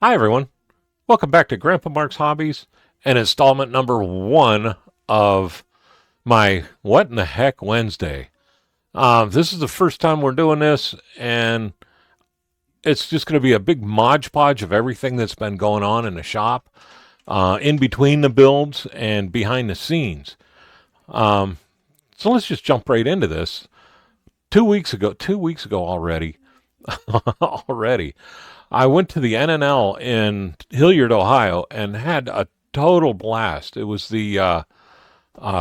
Hi, everyone. Welcome back to GrandpaMarks Hobbies and installment number one of my What in the Heck Wednesday. This is the first time we're doing this, and it's just going to be a big modge podge of everything that's been going on in the shop, in between the builds and behind the scenes. Um, so let's just jump right into this. 2 weeks ago already, already, I went to the NNL in Hilliard, Ohio, and had a total blast. It was the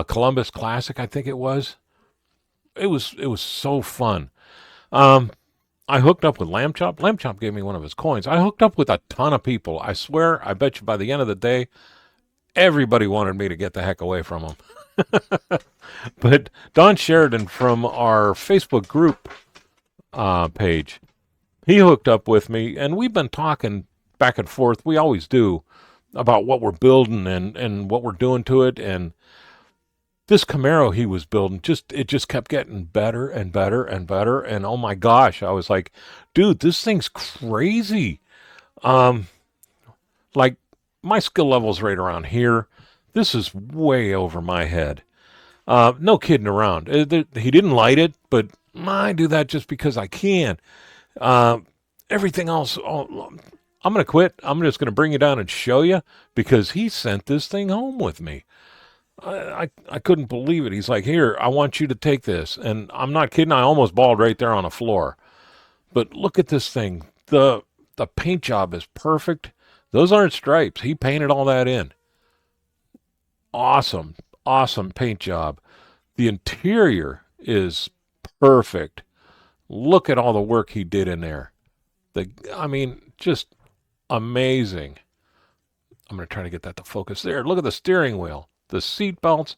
Columbus Classic, I think it was. It was so fun. Um, I hooked up with Lamb Chop. Lamb Chop gave me one of his coins. I hooked up with a ton of people. I swear, I bet you by the end of the day, everybody wanted me to get the heck away from them. But Don Sheridan from our Facebook group page, he hooked up with me, and we've been talking back and forth. We always do about what we're building and what we're doing to it. And this Camaro he was building, it just kept getting better and better and better. And oh my gosh, I was like, dude, this thing's crazy. Um, like my skill level's right around here. This is way over my head. No kidding around. He didn't light it, but I do that just because I can. Uh, Everything else, I'm going to quit. I'm just going to bring you down and show you because he sent this thing home with me. I couldn't believe it. He's like, here, I want you to take this. And I'm not kidding. I almost bawled right there on the floor. But look at this thing. The paint job is perfect. Those aren't stripes. He painted all that in. Awesome. Awesome paint job. The interior is perfect. Look at all the work he did in there. I mean, just amazing. I'm going to try to get that to focus there. Look at the steering wheel, the seat belts,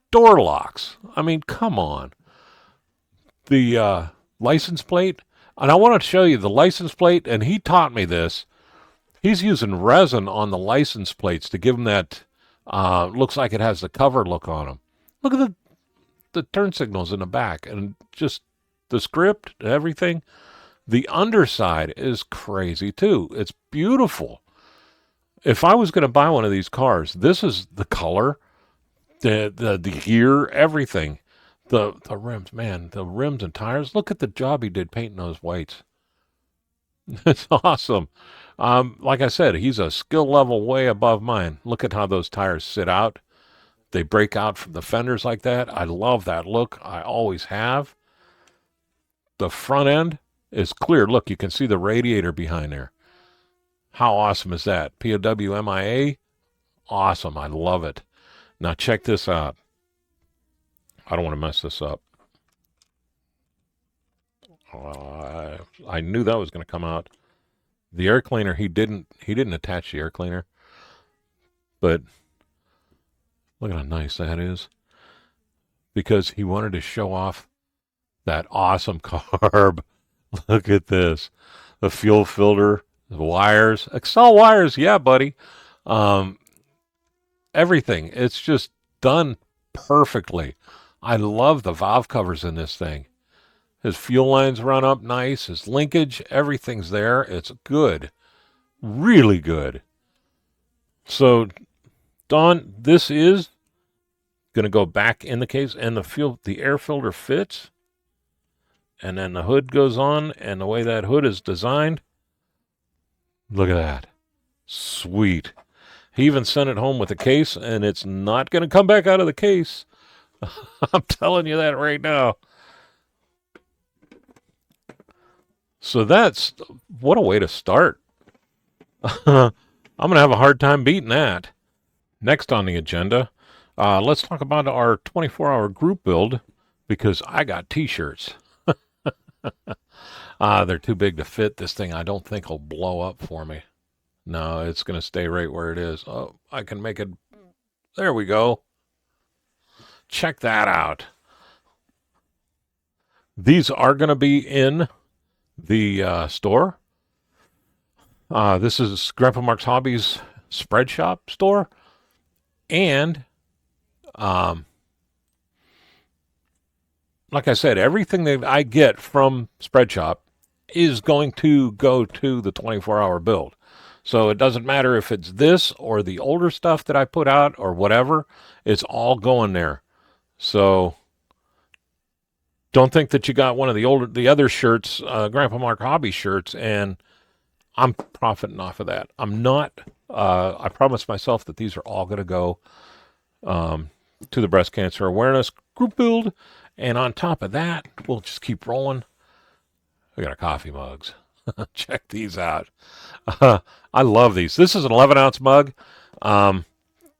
door locks. I mean, come on. The license plate. And I want to show you the license plate, and he taught me this. He's using resin on the license plates to give them that, looks like it has the cover look on them. Look at the turn signals in the back, and just the script, everything. The underside is crazy too. It's beautiful. If I was going to buy one of these cars, this is the color, the gear, everything. The rims, man, the rims and tires. Look at the job he did painting those whites. It's awesome. Like I said, he's a skill level way above mine. Look at how those tires sit out. They break out from the fenders like that. I love that look. I always have. The front end is clear. Look, you can see the radiator behind there. How awesome is that? POWMIA? Awesome. I love it. Now check this out. I don't want to mess this up. I knew that was going to come out. The air cleaner, he didn't attach the air cleaner. But look at how nice that is. Because he wanted to show off that awesome carb. Look at this. The fuel filter, the wires, Excel wires. Yeah, buddy. Um, Everything. It's just done perfectly. I love the valve covers in this thing. His fuel lines run up nice. His linkage, everything's there. It's good. Really good. So, Don, this is going to go back in the case, and the air filter fits. And then the hood goes on, and the way that hood is designed, look at that. Sweet. He even sent it home with a case, and it's not going to come back out of the case. I'm telling you that right now. So what a way to start. I'm going to have a hard time beating that. Next on the agenda, let's talk about our 24-hour group build, because I got T-shirts. They're too big to fit. This thing I don't think will blow up for me. No, it's going to stay right where it is. Oh, I can make it. There we go. Check that out. These are going to be in the store. This is GrandpaMarks Hobbies spread shop store. And like I said, everything that I get from Spreadshop is going to go to the 24-hour build. So it doesn't matter if it's this or the older stuff that I put out or whatever, it's all going there. So don't think that you got one of the other shirts, Grandpa Mark Hobby shirts, and I'm profiting off of that. I'm not. I promised myself that these are all going to go to the breast cancer awareness group build, and on top of that, we'll just keep rolling. We got our coffee mugs. Check these out. I love these. This is an 11-ounce mug.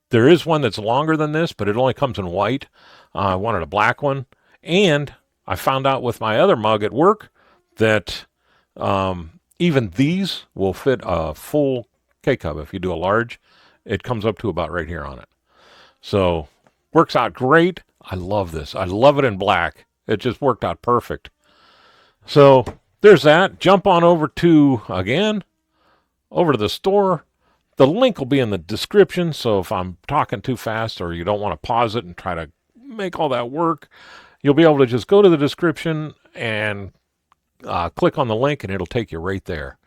There is one that's longer than this, but it only comes in white. I wanted a black one, and I found out with my other mug at work that even these will fit a full K-Cup. If you do a large, it comes up to about right here on it. So, works out great. I love this. I love it in black. It just worked out perfect. So, there's that. Jump on over to the store. The link will be in the description, so if I'm talking too fast or you don't want to pause it and try to make all that work, you'll be able to just go to the description and click on the link, and it'll take you right there.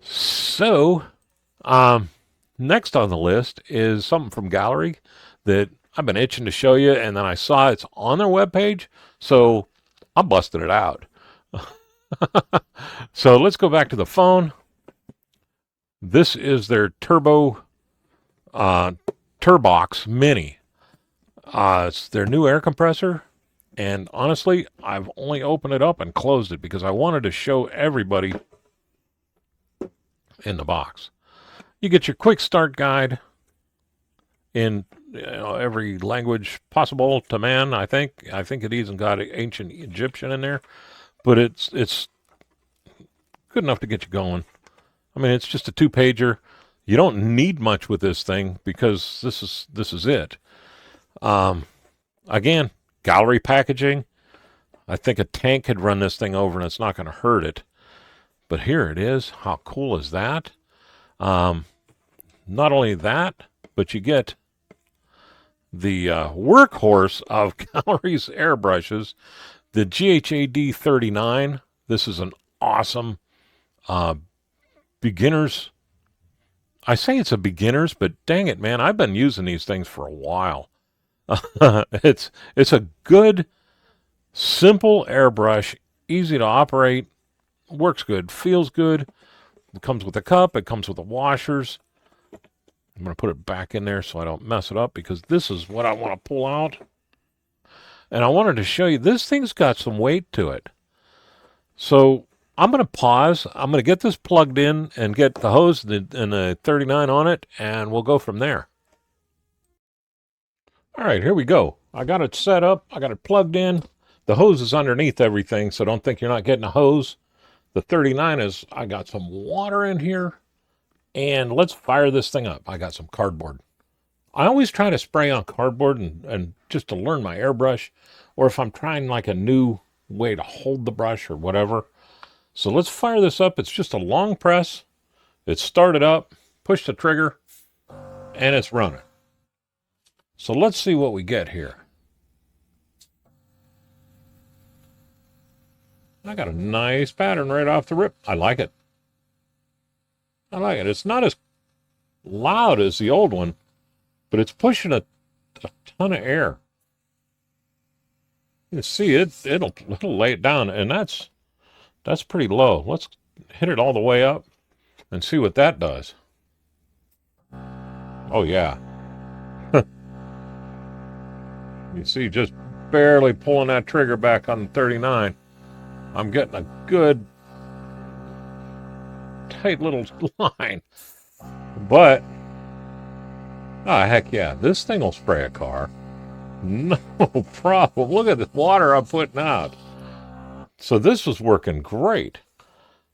So, next on the list is something from Gallery that I've been itching to show you, and then I saw it's on their webpage, so I'm busting it out. So let's go back to the phone. This is their Turbox Mini. It's their new air compressor, and honestly, I've only opened it up and closed it because I wanted to show everybody in the box. You get your quick start guide in every language possible to man. I think it even got ancient Egyptian in there, but it's good enough to get you going. I mean, it's just a 2-pager. You don't need much with this thing because this is it. Again, Gallery packaging. I think a tank could run this thing over and it's not going to hurt it. But here it is. How cool is that? Not only that, but you get the workhorse of Gallery's airbrushes, the GHAD 39. This is an awesome beginners. I say it's a beginners, but dang it, man, I've been using these things for a while. It's a good, simple airbrush, easy to operate, works good, feels good. It comes with a cup. It comes with the washers. I'm going to put it back in there so I don't mess it up because this is what I want to pull out. And I wanted to show you, this thing's got some weight to it. So I'm going to pause. I'm going to get this plugged in and get the hose and the 39 on it, and we'll go from there. All right, here we go. I got it set up. I got it plugged in. The hose is underneath everything, so don't think you're not getting a hose. The 39 is, I got some water in here, and let's fire this thing up. I got some cardboard. I always try to spray on cardboard and just to learn my airbrush, or if I'm trying like a new way to hold the brush or whatever. So let's fire this up. It's just a long press. It's started up, push the trigger, and it's running. So let's see what we get here. I got a nice pattern right off the rip. I like it. I like it. It's not as loud as the old one, but it's pushing a ton of air. You see it'll lay it down, and that's pretty low. Let's hit it all the way up and see what that does. Oh yeah. You see, just barely pulling that trigger back on the 39. I'm getting a good tight little line. But heck yeah, this thing will spray a car. No problem. Look at the water I'm putting out. So this was working great.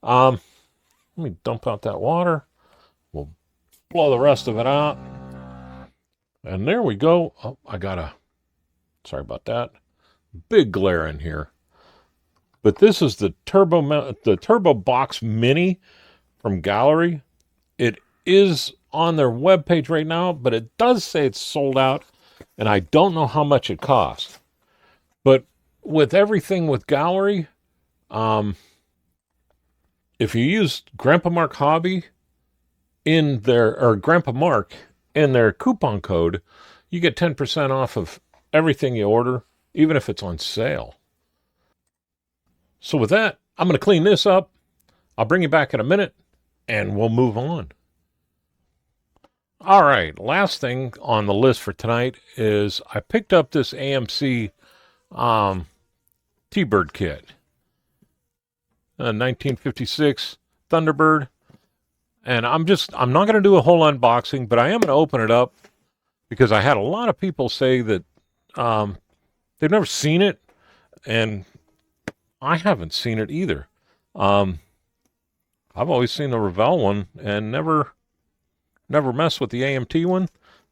Let me dump out that water. We'll blow the rest of it out. And there we go. Oh, sorry about that. Big glare in here. But this is the Turbo Box Mini from Gallery. It is on their webpage right now, but it does say it's sold out, and I don't know how much it costs. But with everything with Gallery, if you use GrandpaMarks Hobby, in their, or Grandpa Mark, in their coupon code, you get 10% off of everything you order, even if it's on sale. So with that, I'm going to clean this up. I'll bring you back in a minute, and we'll move on. All right, last thing on the list for tonight is I picked up this AMC T-Bird kit. 1956 Thunderbird. And I'm not going to do a whole unboxing, but I am going to open it up because I had a lot of people say that they've never seen it, and I haven't seen it either. I've always seen the Revell one and never messed with the AMT one,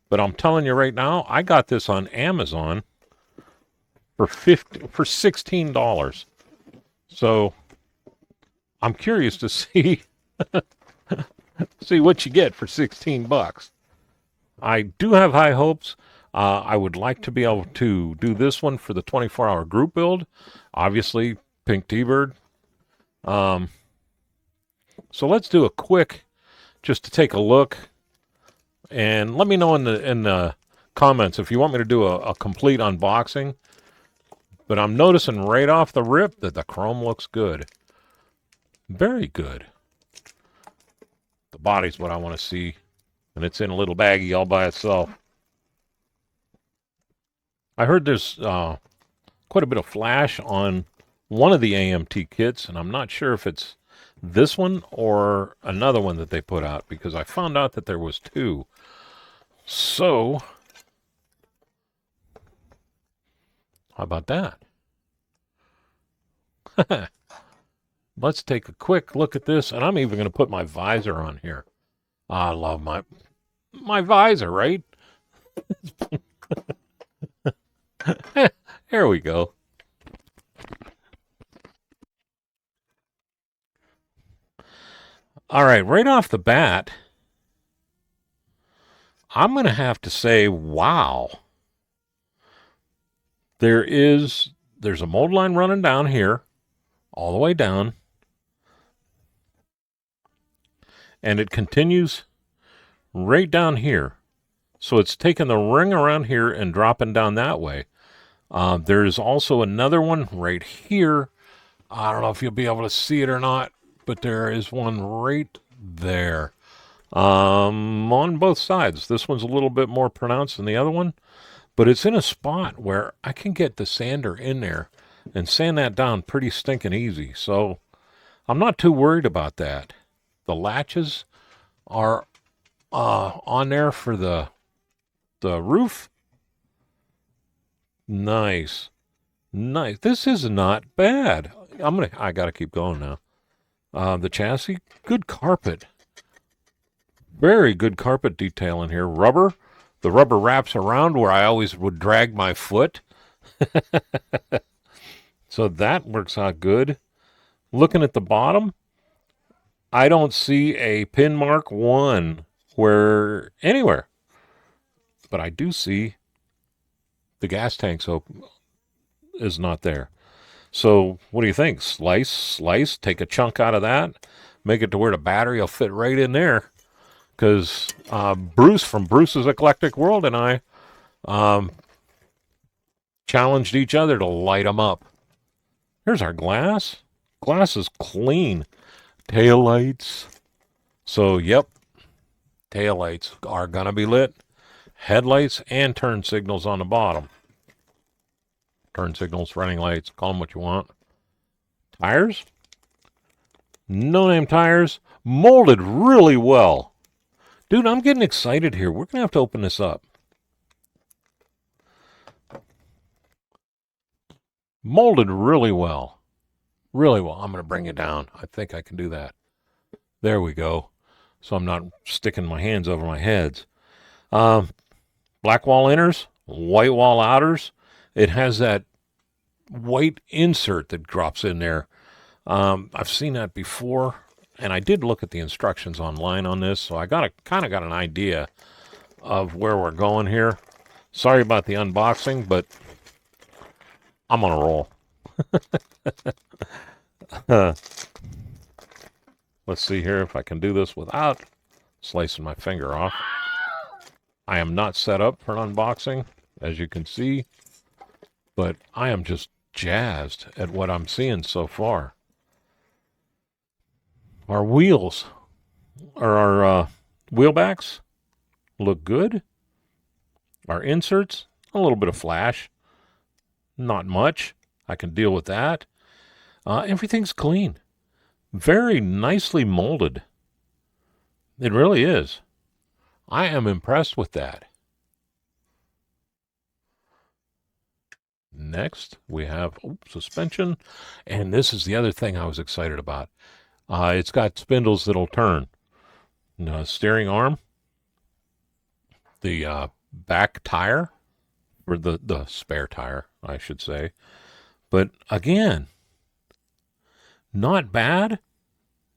but I'm telling you right now, I got this on Amazon for $16. So I'm curious to see see what you get for 16 bucks. I do have high hopes. I would like to be able to do this one for the 24-hour group build. Obviously, Pink T-Bird. So let's do a quick, just to take a look, and let me know in the comments if you want me to do a complete unboxing. But I'm noticing right off the rip that the chrome looks good. Very good. The body's what I want to see, and it's in a little baggie all by itself. I heard there's quite a bit of flash on one of the AMT kits, and I'm not sure if it's this one or another one that they put out, because I found out that there was two. So, how about that? Let's take a quick look at this, and I'm even going to put my visor on here. I love my visor, right? There we go. All right, right off the bat, I'm going to have to say, wow. There's a mold line running down here, all the way down. And it continues right down here. So it's taking the ring around here and dropping down that way. There's also another one right here. I don't know if you'll be able to see it or not, but there is one right there. On both sides. This one's a little bit more pronounced than the other one, but it's in a spot where I can get the sander in there and sand that down pretty stinking easy. So I'm not too worried about that. The latches are on there for the roof. Nice. This is not bad. I gotta keep going now. The chassis, good carpet. Very good carpet detail in here. Rubber. The rubber wraps around where I always would drag my foot. So that works out good. Looking at the bottom, I don't see a pin mark 1 anywhere. But I do see the gas tank is not there. So what do you think? Slice, take a chunk out of that, make it to where the battery will fit right in there. Because Bruce from Bruce's Eclectic World and I challenged each other to light them up. Here's our glass. Glass is clean. Tail lights. So, yep, tail lights are going to be lit. Headlights and turn signals on the bottom. Turn signals, running lights, call them what you want. Tires. No-name tires. Molded really well. Dude, I'm getting excited here. We're going to have to open this up. Molded really well. Really well. I'm going to bring it down. I think I can do that. There we go. So I'm not sticking my hands over my heads. Black wall inners, white wall outers. It has that white insert that drops in there. I've seen that before. And I did look at the instructions online on this, so I kind of got an idea of where we're going here. Sorry about the unboxing, but I'm on a roll. Let's see here if I can do this without Slicing my finger off. I am not set up for an unboxing, as you can see, but I am just jazzed at what I'm seeing so far. Our wheels, or our wheelbacks, look good. Our inserts, a little bit of flash. Not much. I can deal with that. Everything's clean. Very nicely molded. It really is. I am impressed with that. Next, we have suspension. And this is the other thing I was excited about. It's got spindles that'll turn. Steering arm. The back tire. Or the spare tire, I should say. But again, not bad.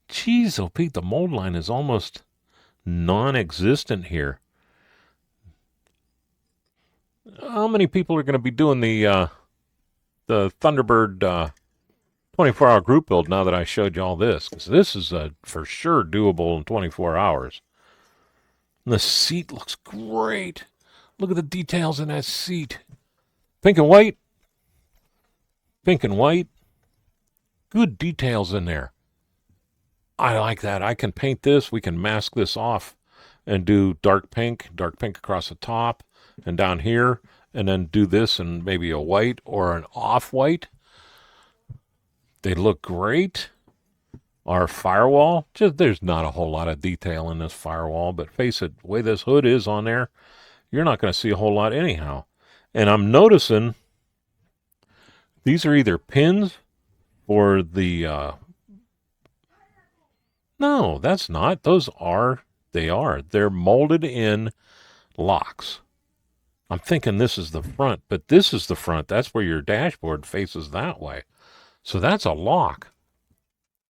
Jeez, oh Pete, the mold line is almost non-existent here. How many people are going to be doing the Thunderbird 24-hour group build now that I showed you all this? Because this is for sure doable in 24 hours. And the seat looks great. Look at the details in that seat. Pink and white. Pink and white. Good details in there. I like that. I can paint this. We can mask this off and do dark pink across the top and down here, and then do this and maybe a white or an off-white. They look great. Our firewall, there's not a whole lot of detail in this firewall, but face it, the way this hood is on there, you're not going to see a whole lot anyhow. And I'm noticing these are either pins for the... No, that's not. Those are... They are. They're molded in locks. I'm thinking this is the front, but this is the front. That's where your dashboard faces that way. So that's a lock.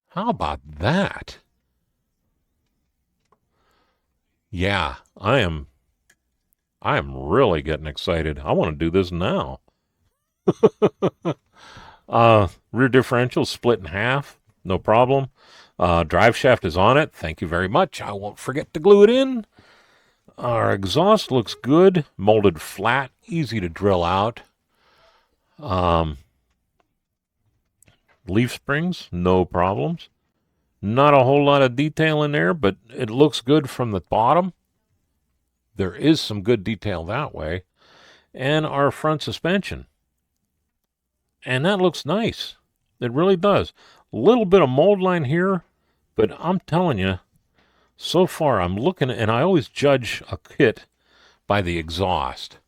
How about that? Yeah, I am really getting excited. I want to do this now. Rear differential split in half. No problem. Drive shaft is on it. Thank you very much. I won't forget to glue it in. Our exhaust looks good. Molded flat. Easy to drill out. Leaf springs. No problems. Not a whole lot of detail in there, but it looks good from the bottom. There is some good detail that way. And our front suspension. And that looks nice. It really does. A little bit of mold line here, but I'm telling you, so far I'm looking, and I always judge a kit by the exhaust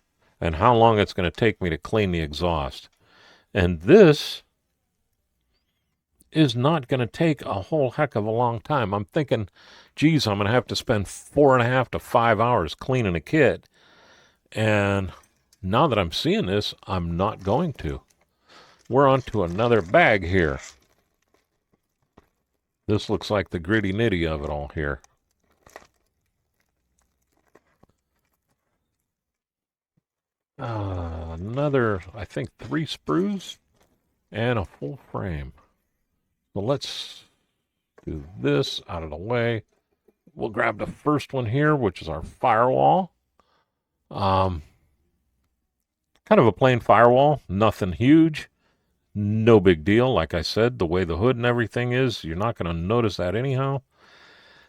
and how long it's going to take me to clean the exhaust. And this is not going to take a whole heck of a long time. I'm thinking, geez, I'm going to have to spend 4.5 to 5 hours cleaning a kit. And now that I'm seeing this, I'm not going to. We're on to another bag here. This looks like the gritty nitty of it all here. Another, I think, 3 sprues and a full frame. So let's do this out of the way. We'll grab the first one here, which is our firewall. Kind of a plain firewall, nothing huge. No big deal. Like I said, the way the hood and everything is, you're not going to notice that anyhow.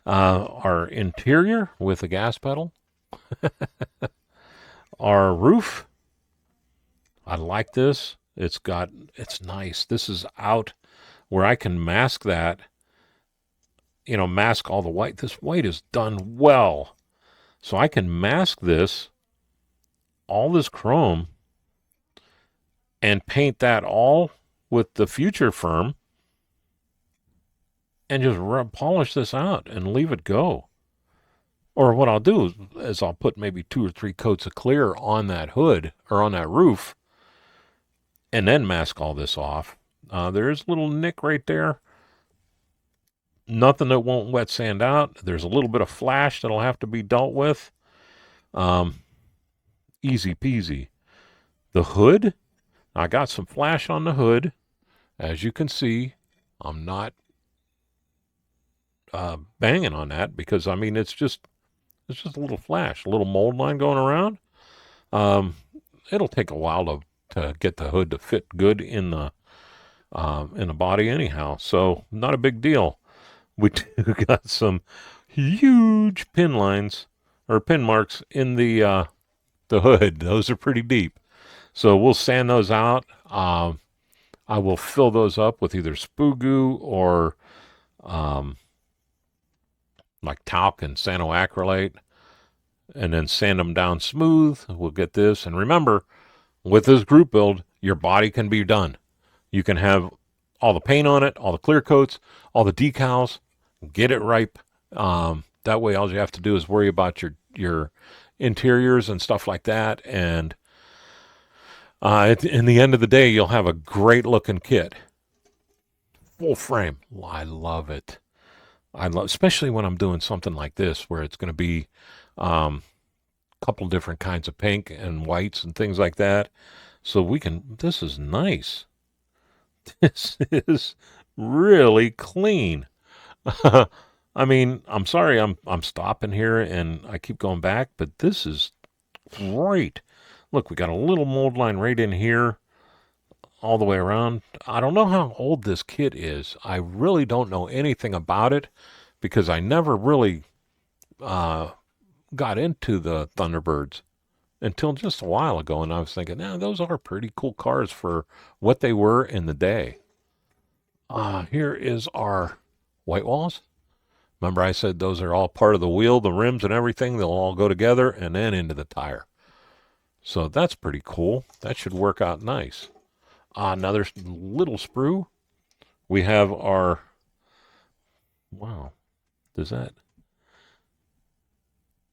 Our interior with a gas pedal. Our roof. I like this. It's nice. This is out where I can mask that. Mask all the white. This white is done well. So I can mask this, all this chrome, and paint that all with the Future Firm and just polish this out and leave it go. Or what I'll do is I'll put maybe 2 or 3 coats of clear on that hood or on that roof and then mask all this off. There's a little nick right there. Nothing that won't wet sand out. There's a little bit of flash that'll have to be dealt with. Easy peasy. The hood, I got some flash on the hood. As you can see, I'm not banging on that because I mean it's just a little flash, a little mold line going around. Um, it'll take a while to get the hood to fit good in the body anyhow. So not a big deal. We got some huge pin lines or pin marks in the hood. Those are pretty deep. So we'll sand those out. I will fill those up with either spoo or um, like talc and cyanoacrylate, and then sand them down smooth. We'll get this. And remember, with this group build, your body can be done. You can have all the paint on it, all the clear coats, all the decals, get it ripe. That way, all you have to do is worry about your interiors and stuff like that. And in the end of the day, you'll have a great looking kit. Full frame. I love it. Especially when I'm doing something like this, where it's going to be a couple different kinds of pink and whites and things like that. So this is nice. This is really clean. I mean, I'm sorry I'm stopping here and I keep going back, but this is great. Look, we got a little mold line right in here all the way around. I don't know how old this kit is. I really don't know anything about it because I never really got into the Thunderbirds until just a while ago, and I was thinking, those are pretty cool cars for what they were in the day. Here is our white walls. Remember I said those are all part of the wheel, the rims and everything. They'll all go together and then into the tire. So that's pretty cool. That should work out nice. Another little sprue. We have our, wow,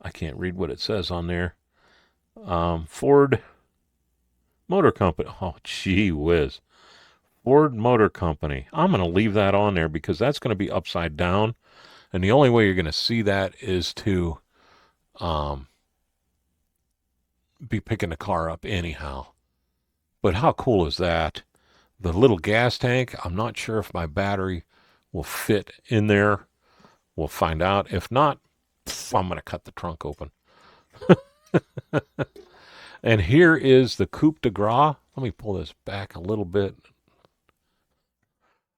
I can't read what it says on there. Ford Motor Company. Oh, gee whiz. Ford Motor Company. I'm going to leave that on there because that's going to be upside down. And the only way you're going to see that is to be picking the car up anyhow. But how cool is that? The little gas tank, I'm not sure if my battery will fit in there. We'll find out. If not, I'm going to cut the trunk open. And here is the Coupe de Gras. Let me pull this back a little bit.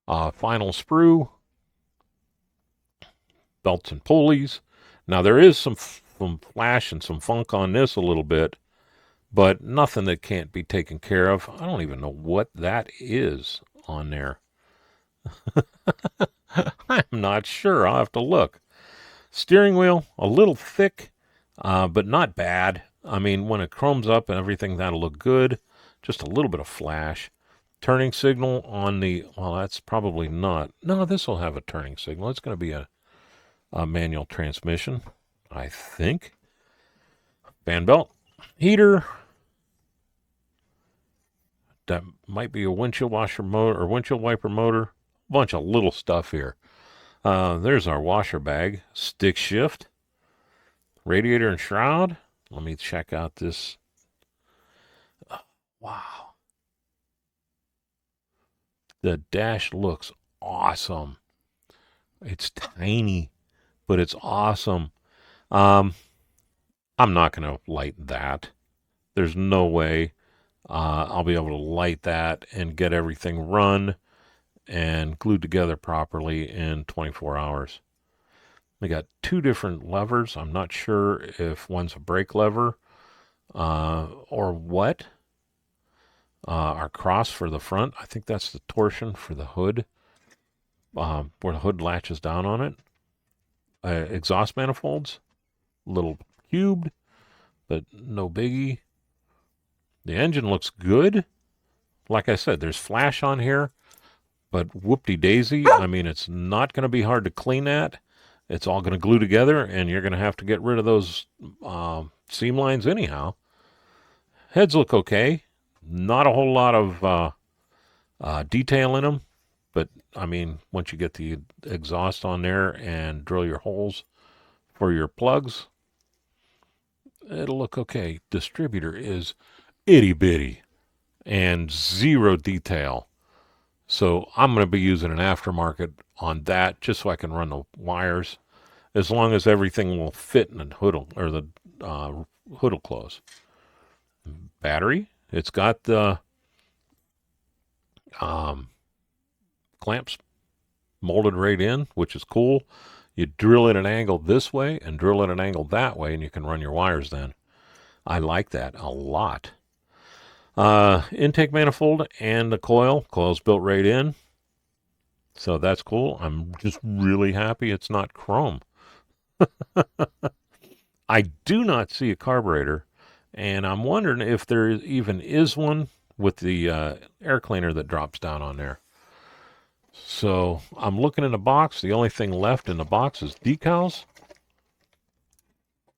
Final sprue. Belts and pulleys. Now there is some flash and some funk on this a little bit, but nothing that can't be taken care of. I don't even know what that is on there. I'm not sure. I'll have to look. Steering wheel, a little thick, but not bad. I mean, when it chromes up and everything, that'll look good. Just a little bit of flash. Turning signal on well, that's probably not. No, this will have a turning signal. It's going to be a manual transmission, I think. Fan belt, heater. That might be a windshield washer motor or windshield wiper motor. Bunch of little stuff here. There's our washer bag, stick shift, radiator and shroud. Let me check out this. Wow. The dash looks awesome. It's tiny, but it's awesome. I'm not going to light that. There's no way I'll be able to light that and get everything run and glued together properly in 24 hours. We got two different levers. I'm not sure if one's a brake lever or what. Our cross for the front, I think that's the torsion for the hood, where the hood latches down on it. Exhaust manifolds, little cubed, but no biggie. The engine looks good. Like I said, there's flash on here, but whoop-de-daisy. I mean, it's not going to be hard to clean that. It's all going to glue together, and you're going to have to get rid of those seam lines anyhow. Heads look okay. Not a whole lot of detail in them, but, I mean, once you get the exhaust on there and drill your holes for your plugs, it'll look okay. Distributor is itty-bitty and zero detail. So I'm going to be using an aftermarket on that just so I can run the wires, as long as everything will fit in the hood, or the hood will close. Battery, it's got the clamps molded right in, which is cool. You drill at an angle this way and drill at an angle that way, and you can run your wires then. I like that a lot. Intake manifold and the coil's built right in, so that's cool. I'm just really happy it's not chrome. I do not see a carburetor, and I'm wondering if there even is one with the air cleaner that drops down on there. So I'm looking in the box. The only thing left in the box is decals.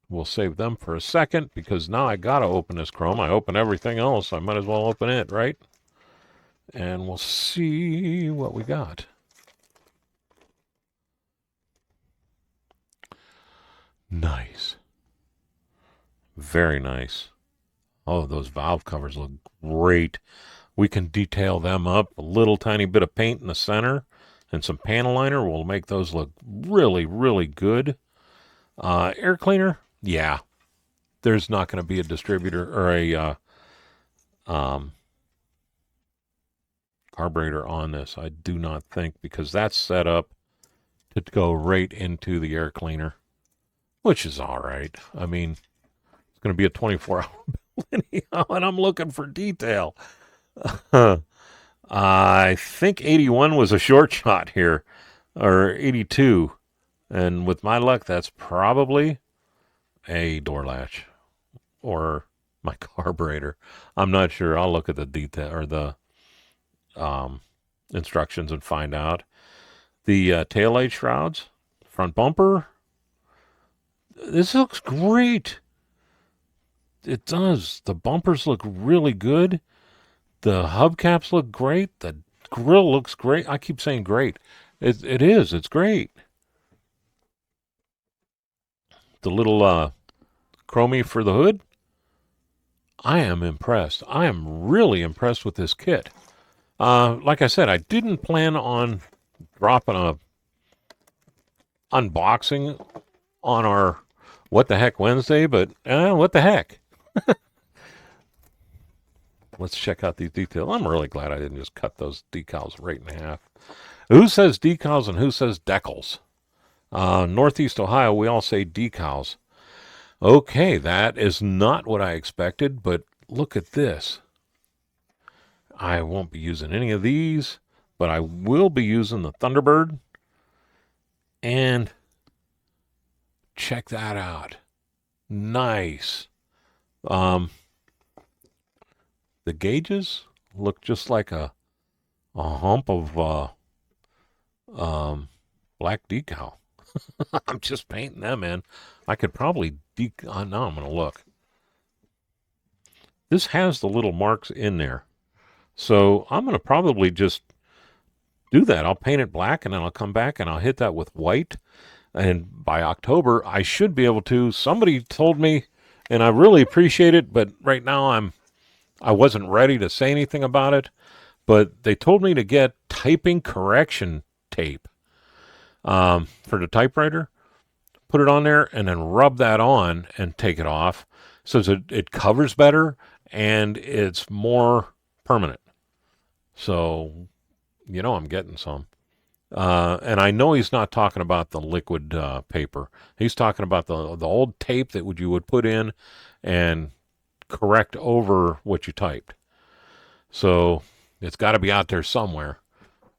We'll save them for a second, because now I got to open this chrome. I open everything else. I might as well open it, right? And we'll see what we got. Nice. Very nice. Oh, those valve covers look great. We can detail them up. A little tiny bit of paint in the center and some panel liner will make those look really, really good. Air cleaner, yeah. There's not going to be a distributor or a carburetor on this, I do not think, because that's set up to go right into the air cleaner, which is all right. I mean, it's going to be a 24-hour bill anyhow, and I'm looking for detail. I think 81 was a short shot here, or 82. And with my luck, that's probably a door latch or my carburetor. I'm not sure. I'll look at the detail or the instructions and find out. The taillight shrouds, front bumper. This looks great. It does. The bumpers look really good. The hubcaps look great. The grill looks great. I keep saying great. It is. It's great. The little chromie for the hood. I am impressed. I am really impressed with this kit. Like I said, I didn't plan on dropping a unboxing on our What the Heck Wednesday, but what the heck. Let's check out these details. I'm really glad I didn't just cut those decals right in half. Who says decals and who says decals? Northeast Ohio, we all say decals. Okay, that is not what I expected, but look at this. I won't be using any of these, but I will be using the Thunderbird. And check that out. Nice. The gauges look just like a hump of black decal. I'm just painting them in. I could probably now I'm going to look. This has the little marks in there. So I'm going to probably just do that. I'll paint it black, and then I'll come back and I'll hit that with white. And by October, I should be able to. Somebody told me, and I really appreciate it, but right now I wasn't ready to say anything about it. But they told me to get typing correction tape for the typewriter. Put it on there and then rub that on and take it off so that it covers better and it's more permanent. So, I'm getting some. And I know he's not talking about the liquid paper. He's talking about the old tape that you would put in and correct over what you typed. So it's got to be out there somewhere.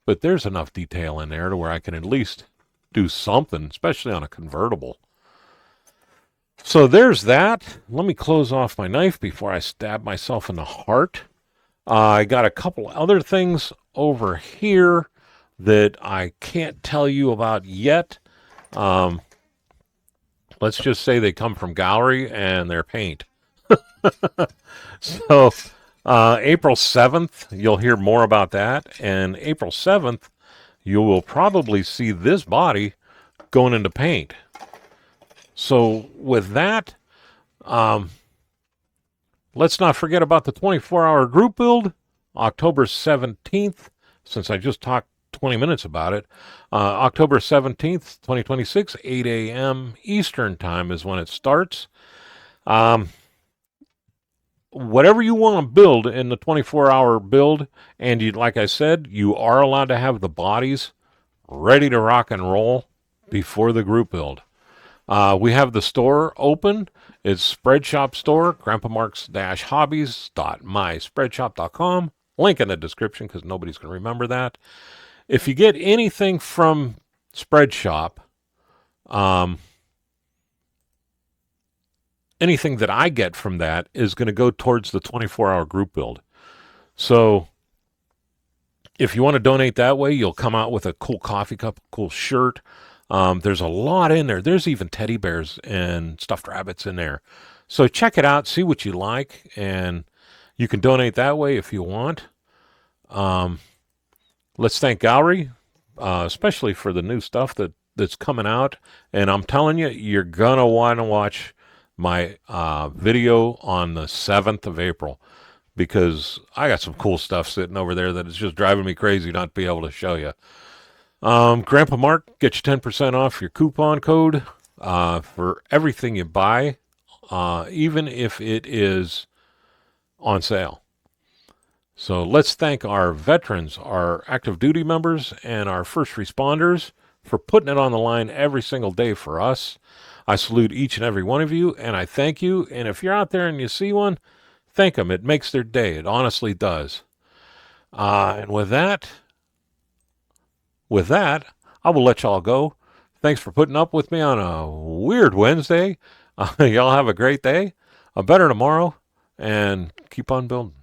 But there's enough detail in there to where I can at least do something, especially on a convertible. So there's that. Let me close off my knife before I stab myself in the heart. I got a couple other things over here that I can't tell you about yet. Let's just say they come from Gallery and they're paint. So April 7th, you'll hear more about that. And April 7th, you will probably see this body going into paint. So with that, let's not forget about the 24-hour group build, October 17th. Since I just talked 20 minutes about it. October 17th, 2026, 8 a.m. Eastern Time is when it starts. Um, Whatever you want to build in the 24-hour build, and you, like I said, you are allowed to have the bodies ready to rock and roll before the group build. We have the store open. It's Spreadshop Store, GrandpaMarks-Hobbies.myspreadshop.com. Link in the description because nobody's going to remember that. If you get anything from Spreadshop, anything that I get from that is going to go towards the 24-hour group build. So if you want to donate that way, you'll come out with a cool coffee cup, a cool shirt. There's a lot in there. There's even teddy bears and stuffed rabbits in there. So check it out, see what you like, and you can donate that way if you want. Let's thank Gallery, especially for the new stuff that's coming out. And I'm telling you, you're going to want to watch my video on the 7th of April because I got some cool stuff sitting over there that is just driving me crazy not to be able to show you. Grandpa Mark, get you 10% off your coupon code for everything you buy, even if it is on sale. So let's thank our veterans, our active duty members, and our first responders for putting it on the line every single day for us. I salute each and every one of you, and I thank you. And if you're out there and you see one, thank them. It makes their day. It honestly does. And with that, I will let y'all go. Thanks for putting up with me on a weird Wednesday. Y'all have a great day, a better tomorrow, and keep on building.